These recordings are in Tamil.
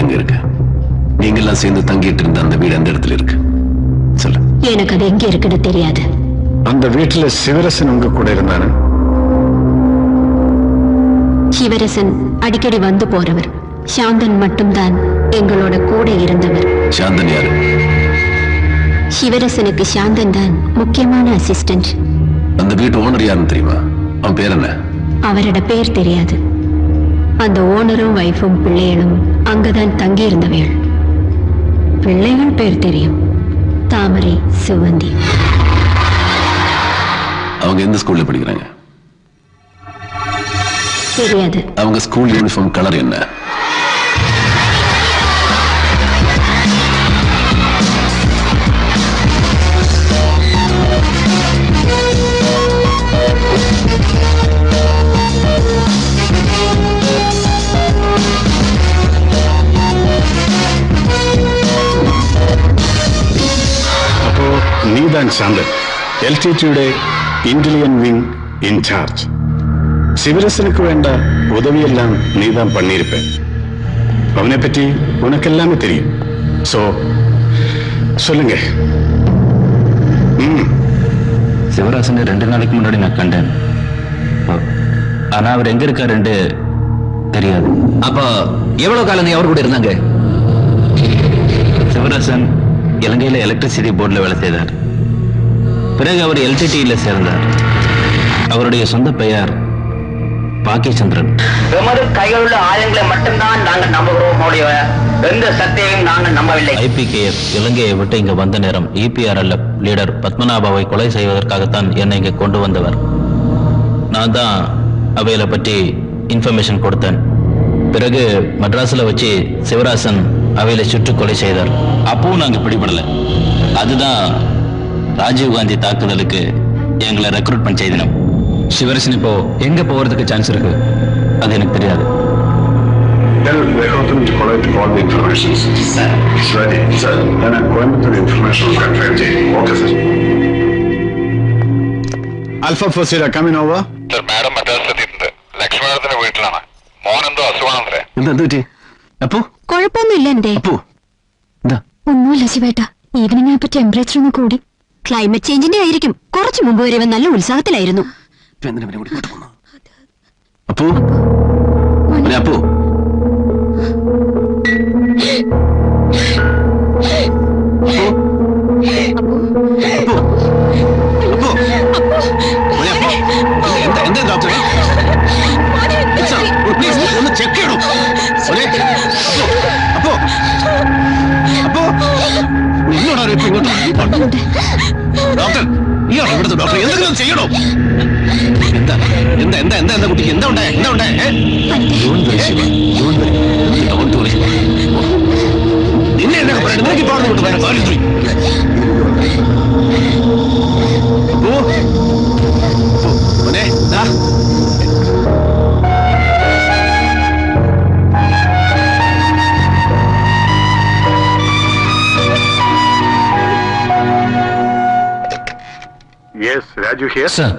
எங்க இருக்கு? நீங்க எல்லாம் சேர்ந்து தங்கிட்டு இருந்த அந்த வீடு எந்த இடத்துல இருக்கு? சொல்லு. எனக்கு அது எங்க இருக்குன்னு தெரியாது. அந்த வீட்டுல சிவரசன் உங்க கூட இருந்தானே? சிவரசன் அடிக்கடி வந்து போறவர். சாந்தன் மட்டும்தான் எங்களோட கூட இருந்தவர். சாந்தன் யாரு? சிவரசனுக்கு சாந்தன் தான் முக்கியமான அசிஸ்டன்ட். அந்த வீட்டு ஓனர் யாருன்னு தெரியுமா? அவன் பேர் என்ன? அவரோட பேர் தெரியாது. அந்த ஓனரும் வைஃபும் பிள்ளைகளும் அங்கதான் தங்கி இருந்தவர்கள். பிள்ளைகள் பேர் தெரியும், தாமரை, சுவந்தி. அவங்க எந்த ஸ்கூல்ல படிக்கிறாங்க? தெரியாது. அவங்க ஸ்கூல் யூனிஃபார்ம் கலர் என்ன? அப்போ நீதான் சாந்தன், எல்டிடிയുടെ ഇന്റലിജൻ വിങ് இன்சார்ஜ். சிவரசனுக்கு வேண்ட உதவியெல்லாம் நீதான் பண்ணியிருப்பேன். அவனை பற்றி உனக்கெல்லாமே தெரியும். சோ சொல்லுங்க. சிவராசன் 2 நாளைக்கு முன்னாடி நான் கண்டேன். ஆனா அவர் எங்க இருக்காருன்னு தெரியாது. அப்ப எவ்வளவு காலம் நீ அவர் கூட இருந்தாங்க? சிவராசன் இலங்கையில எலக்ட்ரிசிட்டி போர்டில் வேலை செய்தார். பிறகு அவர் எல்டிடியில சேர்ந்தார். அவருடைய சொந்த பெயர் பாக்கியச்சந்திரன். எமது கையில் உள்ள ஆயுதங்களை மட்டும்தான் நாங்கள் நம்புகிறோம். எந்த சக்தியையும் நாங்கள் நம்பவில்லை. ஐபிகேஎஃப் இலங்கையை விட்டு இங்க வந்த நேரம் EPRLF லீடர் பத்மநாபாவை கொலை செய்வதற்காகத்தான் என்னை இங்க கொண்டு வந்தவர். நான் தான் அவையில பற்றி இன்ஃபர்மேஷன் கொடுத்தேன். பிறகு மദ്രാസിல வச்சு சிவராசன் அவையில சுட்டு கொலை செய்தார். அப்பவும் நாங்க பிடிபடல. அதுதான் ராஜீவ்காந்தி தாக்குதலுக்கு எங்களை ரெக்ரூட்மெண்ட் செய்தினோம். சிவரசன் இப்போ எங்க போறதுக்கு சான்ஸ் இருக்கு? அது எனக்கு தெரியாது. Tell Vehotum to collect all the information. Sir. It's ready. Sir. Then I'm going to the information conference. Okay, sir. Alpha Fossila coming over. Sir, madam മദ്രാസിലെത്തിയിട്ടുണ്ട്. ലക്ഷ്മണത്തിന്റെ വീട്ടിലാണ്. മോനെന്തോ അസുഖമാണത്രേ. എന്താ പറ്റി? അപ്പു കുഴപ്പമൊന്നുമില്ല. എന്തേ? അപ്പു എന്താ? ഒന്നുമില്ല ശിവേട്ട. ഈവനിങ് ആയപ്പോ ടെമ്പറേച്ചർ ഒന്ന് കൂടി. ക്ലൈമറ്റ് ചേഞ്ചിന്റെ ആയിരിക്കും. കുറച്ചു മുമ്പ് വരെ ഇവൻ നല്ല ഉത്സാഹത്തിലായിരുന്നു. അപ്പു അപ്പു എന്താ ഡോക്ടറെ? പ്ലീസ് ഒന്ന് ചെക്ക് ചെയ്യണോ? അപ്പോ അപ്പോ നിന്നോടാരോ ഇപ്പൊ ഇങ്ങോട്ട്? ഡോക്ടർ, ഇയാളോ ഇവിടുത്തെ ഡോക്ടർ? എന്തെങ്കിലും ചെയ്യണോ? എന്താ എന്താ എന്താ എന്താ എന്താ കുട്ടിക്ക് എന്താ ഉണ്ടായ? എന്താ ഉണ്ടായ? നിന്നെ എന്നൊക്കെ പറയണ്ട. നിനക്ക് ഇപ്പോൾ അവിടെ വേറെ കാര്യം. മോനെ ദാ Raju here. സർ,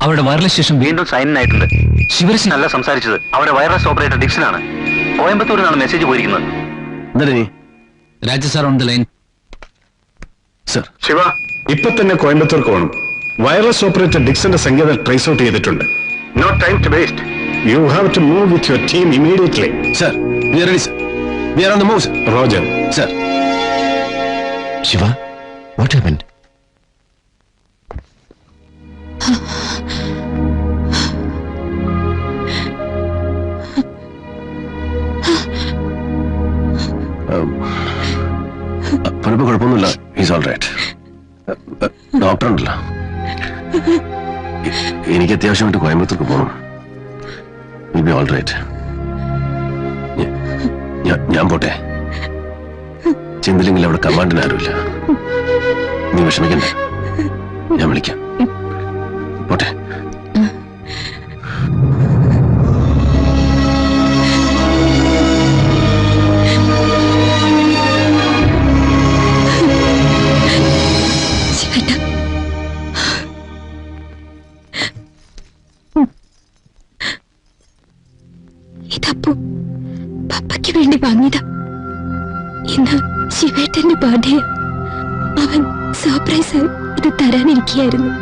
അവരുടെ വയർലെസ് സ്റ്റേഷൻ വീണ്ടും സൈൻ ആയിട്ടുണ്ട്. ശിവരസൻ അല്ല സംസാരിച്ചത്, അവരുടെ വയർലെസ് ഓപ്പറേറ്റർ ഡിക്സൺ ആണ്. കോയമ്പത്തൂരിൽ നിന്നാണ് മെസ്സേജ് പോയിരിക്കുന്നത്. എന്താ നീ? Raju sir on the line. Sir, Shiva, ഇപ്പൊ തന്നെ കോയമ്പത്തൂർക്ക് പോകണം. വയർലെസ് ഓപ്പറേറ്റർ ഡിക്സന്റെ സങ്കേതം ട്രേസ് ഔട്ട് ചെയ്തിട്ടുണ്ട്. No time to waste. You have to move with your team immediately. Sir, we are ready, sir. We are on the move, sir. Roger. Sir. Shiva, what happened? പണിപ്പോ കുഴപ്പമൊന്നുമില്ല. Is all right. ഡോക്ടർ ഉണ്ടല്ലോ. എനിക്ക് അത്യാവശ്യമായിട്ട് കോയമ്പത്തൂർക്ക് പോകണം. Will be all right. ഞാൻ പോട്ടെ. ചെന്നില്ലെങ്കിൽ അവിടെ കമാൻഡിന് ആരുമില്ല. നീ വിഷമിക്കണ്ട, ഞാൻ വിളിക്കാം. പോട്ടെ. ഇതപ്പോ പപ്പയ്ക്ക് വേണ്ടി വാങ്ങിയതാ. ഇന്ന് ശിവേട്ടന്റെ ബർത്ത്ഡേ. അവൻ സർപ്രൈസ് ഇത് തരാനിരിക്കുകയായിരുന്നു.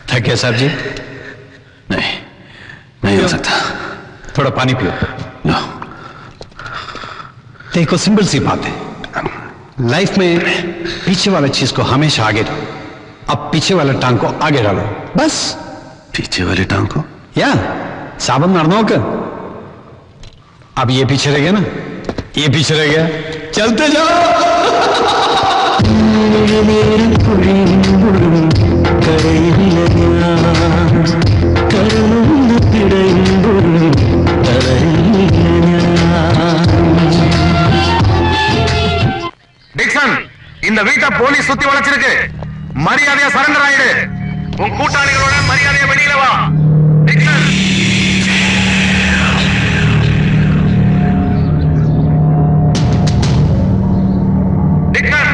थक गया साहब जी? नहीं हो सकता. थोड़ा पानी पियो. नो. देखो सिंपल सी बात है, लाइफ में पीछे वाला चीज को हमेशा आगे डालो. अब पीछे वाला टांग को आगे डालो, बस. पीछे वाली टांग को? या साबन मारना होगा. अब ये पीछे रह गया ना, ये पीछे रह गया. चलते जाओ. டிக்சன், இந்த வீட்டை போலீஸ் சுத்தி வளைச்சிருக்கு. மரியாதையா சரண்டர் ஆயிடு. உன் கூட்டாளிகளோட மரியாதையா வெளியில வா. டிக்சன். டிக்சன்,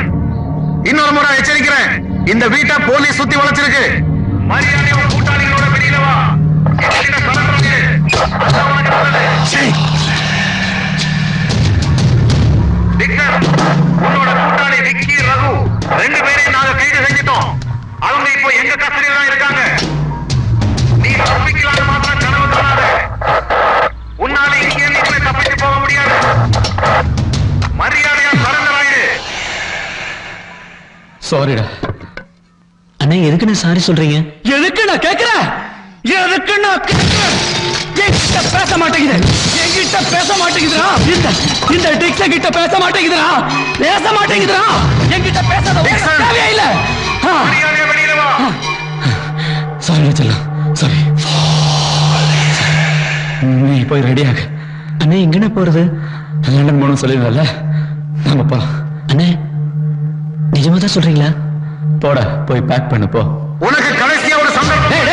இன்னொரு முறை எச்சரிக்கிறேன். இந்த வீட்டை போலீஸ் சுத்தி வளைச்சிருக்கு. மரியாதையா உன் கூட்டாளிகளோட வெளியில வா. சரண்டர் ஆயிடு. டிக்சன், உன்னோட கூட்டாளி விக்கி, ரகு ரெண்டு பேரையும் நாங்க கைது செஞ்சிட்டோம். அவங்க இப்போ எங்க கஸ்டடியில தான் இருக்காங்க. நீ தப்பிக்கலான்னு மாத்திரம் கனவு காணாத. உன்னால இங்கே இனிமே தப்பிச்சு போக முடியாது. மரியாதையா சரண்டர் ஆயிடு. சாரிடா. அண்ணா எதுக்கு நான் சாரி சொல்றீங்க? எதுக்கு நான் கேக்குறேன்? எதுக்கு நான் கேக்குறேன்? என்கிட்ட பேச மாட்டேங்குது. என்கிட்ட பேச மாட்டேங்குதுடா. இந்த டிக்ஸ கிட்ட பேச மாட்டேங்குதுடா. பேச மாட்டேங்குதுடா. என்கிட்ட பேசாத தேவையே இல்ல. மரியாதையா வெளியில வா. சாரி செல்லம், சாரி. நீ போய் ரெடி ஆகு. அண்ணா எங்கண்ணா போறது? லண்டன் போகணும்னு சொல்லிருந்தல, நம்ம போலாம். அண்ணே நிஜமா தான் சொல்றீங்களா? போட போய் பேக் பண்ணு போ. உனக்கு கடைசியா ஒரு சந்தர்ப்பம்.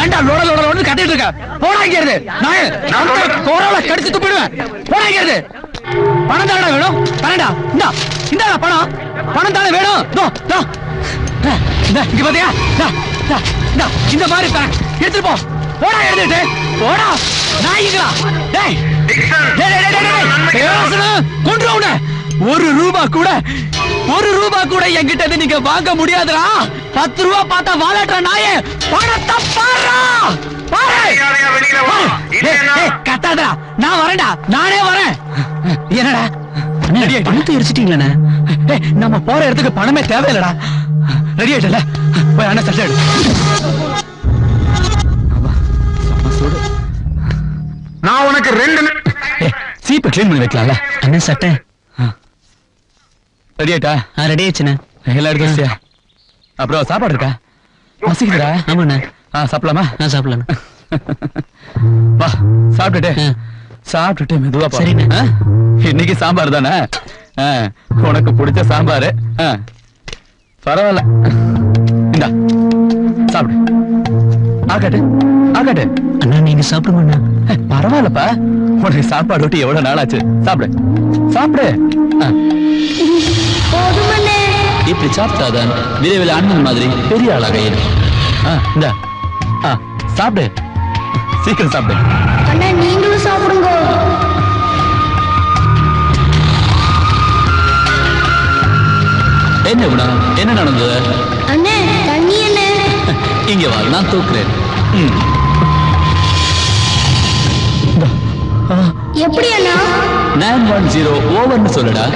ஏன்டா லோட லோட லோட கத்திட்டு இருக்க? போடா இங்க இருந்து. நான் கோரால கடிச்சு துப்பிடுவேன். போடா இங்க இருந்து. பணம் தானடா வேணும்? தரேன்டா. இந்தா பணம். பணம் தானே வேணும். இங்க பாத்தியா? இந்த மாதிரி தரேன். எடுத்துட்டு போ. போடா எழுதிட்டு போடா நாய்களா டேய் டிக்சன் டேய், டேய், டேய், டேய், டேய், பேசணும். கொன்று உன்னை. ஒரு ரூபா கூட என்கிட்ட இருந்து நீங்க வாங்க முடியாதுடா. 10 ரூபா பார்த்தா வாலாட்ட நாயே பணத்தை பாருடா. பாரு. மரியாதையா வெளியில வா இல்லைன்னா கத்தாதடா. நான் வரேன்டா. நானே வரேன். என்னடா பணத்தை எரிச்சிட்டீங்களே. நம்ம போற இடத்துக்கு பணமே தேவையில்லடா. ரெடி ஆயிட்டல போய் அண்ணன் சட்டை எடு. நான் உனக்கு 2 சீப்பை கிளீன் பண்ணி வைக்கலாம்ல அண்ணன் சட்டை. ரெடி ஆயிட்டா? ரெடி ஆயிடுச்சுண்ணே. எல்லாம் எடுத்து வச்சியா? அப்புறம் சாப்பாடு இருக்கா? பசிக்குதுடா. ஆமாண்ணே. சாப்பிடலாமா? சாப்பிடலாம். வா சாப்பிட்டுட்டு மெதுவா போ. சரிண்ணே. இன்னைக்கு சாம்பார் தானே? உனக்கு பிடிச்ச சாம்பார். பரவாயில்ல. இந்தா சாப்பிடு. ஆகாட்டு அண்ணா நீங்க சாப்பிடுங்க. பரவாயில்லப்பா. உனக்கு சாப்பாடு விட்டு எவ்வளவு நாள் ஆச்சு? சாப்பிடு. இப்படி சாப்பிட்டாதான் விரைவில் அண்ணன் மாதிரி பெரிய ஆளாக இந்த சாப்பிடு. சீக்கிரம் சாப்பிடு. அண்ணா நீங்களும் சாப்பிடுங்க. என்ன விடா என்ன நடந்தது? அண்ணே தண்ணி என்ன? இங்க வா நான் தூக்குறேன். எப்படி அண்ணா? 910 ஓவர்னு சொல்லுடா.